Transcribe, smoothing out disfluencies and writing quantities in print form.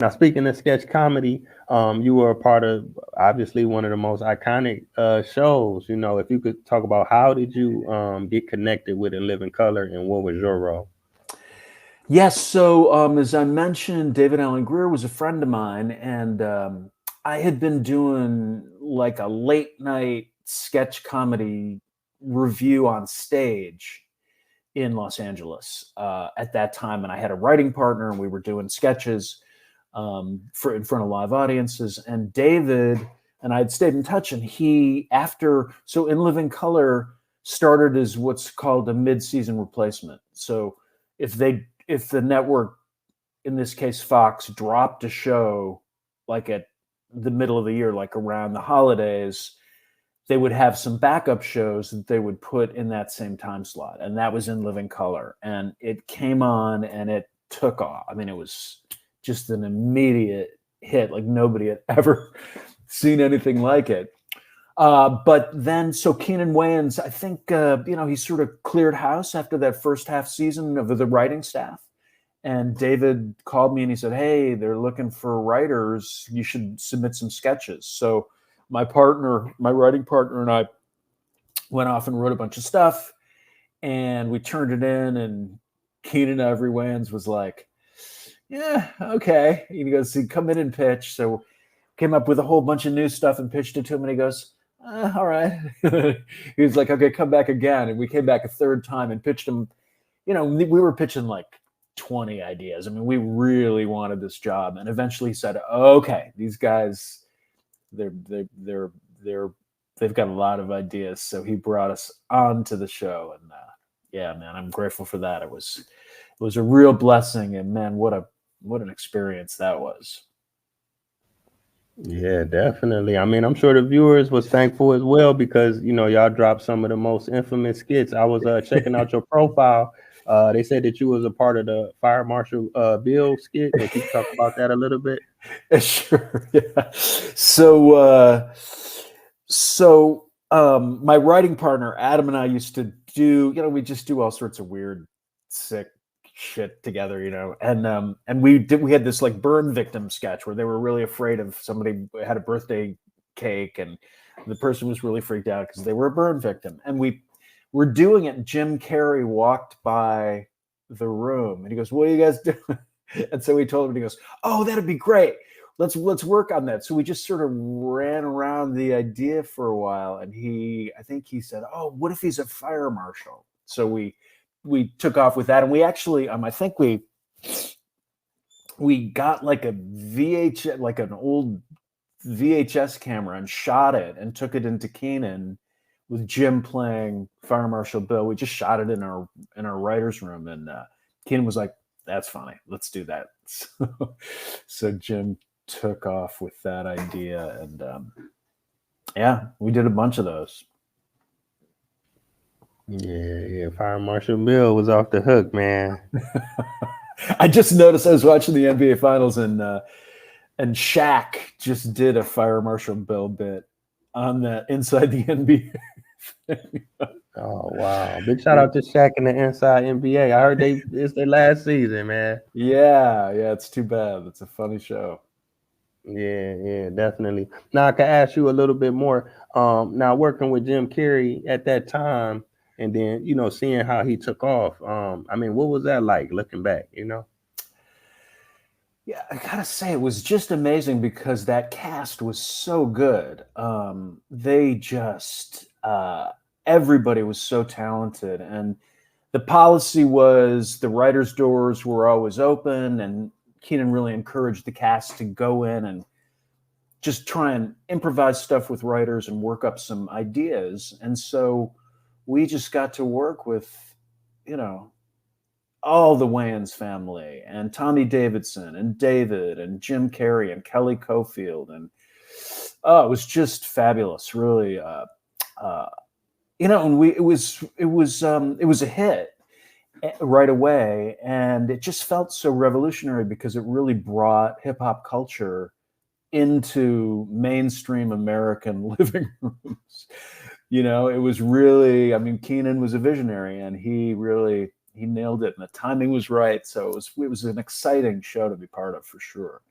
Now, speaking of sketch comedy, you were a part of obviously one of the most iconic shows. You know, if you could talk about how did you get connected with In Living Color and what was your role? Yes. So, as I mentioned, David Allen Greer was a friend of mine, and I had been doing like a late night sketch comedy review on stage in Los Angeles at that time. And I had a writing partner, and we were doing sketches for in front of live audiences. And David and I had stayed in touch, and In Living Color started as what's called a mid-season replacement. So if the network, in this case Fox, dropped a show like at the middle of the year, like around the holidays, they would have some backup shows that they would put in that same time slot, and that was In Living Color. And it came on and it took off. I mean, it was just an immediate hit, like nobody had ever seen anything like it. But then, so Keenan Wayans, I think, he sort of cleared house after that first half season of the writing staff. And David called me and he said, "Hey, they're looking for writers. You should submit some sketches." So my writing partner, and I went off and wrote a bunch of stuff, and we turned it in. And Keenan Ivory Wayans was like, "Yeah, okay." He goes, "Come in and pitch." So came up with a whole bunch of new stuff and pitched it to him. And he goes, "All right." He was like, "Okay, come back again." And we came back a third time and pitched him. We were pitching like 20 ideas. I mean, we really wanted this job. And eventually he said, "Okay, these guys, they're they're they're they've got a lot of ideas." So he brought us on to the show, and yeah, man, I'm grateful for that. It was a real blessing, and man, what an experience that was. Yeah, definitely. I mean, I'm sure the viewers was thankful as well because y'all dropped some of the most infamous skits. I was checking out your profile. They said that you was a part of the Fire Marshal Bill skit. If you could talk about that a little bit. Sure. Yeah. So my writing partner Adam and I used to do, we just do all sorts of weird, sick shit together, and we had this like burn victim sketch where they were really afraid of somebody had a birthday cake, and the person was really freaked out because they were a burn victim, and we were doing it. And Jim Carey walked by the room, and he goes, "What are you guys doing?" And so we told him, and he goes, "Oh, that'd be great. Let's work on that." So we just sort of ran around the idea for a while, and I think he said, "Oh, what if he's a fire marshal?" So we took off with that, and we actually, I think we got like a like an old VHS camera, and shot it and took it into Keenan with Jim playing Fire Marshal Bill. We just shot it in our writers' room, and Keenan was like, "That's funny. Let's do that." So Jim took off with that idea, and yeah, we did a bunch of those. Yeah, yeah. Fire Marshal Bill was off the hook, man. I just noticed I was watching the NBA Finals, and Shaq just did a Fire Marshal Bill bit on that Inside the NBA. Oh wow! Big shout out to Shaq and the Inside NBA. I heard it's their last season, man. Yeah, it's too bad. It's a funny show. Yeah, yeah, definitely. Now I can ask you a little bit more. Now working with Jim Carrey at that time, and then seeing how he took off. I mean, what was that like looking back? Yeah, I gotta say, it was just amazing because that cast was so good. They just everybody was so talented, and the policy was the writers' doors were always open, and Keenan really encouraged the cast to go in and just try and improvise stuff with writers and work up some ideas. And so we just got to work with, you know, all the Wayans family, and Tommy Davidson and David and Jim Carrey and Kelly Cofield. And oh, it was just fabulous, really. Uh, and it was a hit right away, and it just felt so revolutionary because it really brought hip hop culture into mainstream American living rooms. It was really, I mean, Keenan was a visionary, and he nailed it, and the timing was right. So it was an exciting show to be part of, for sure.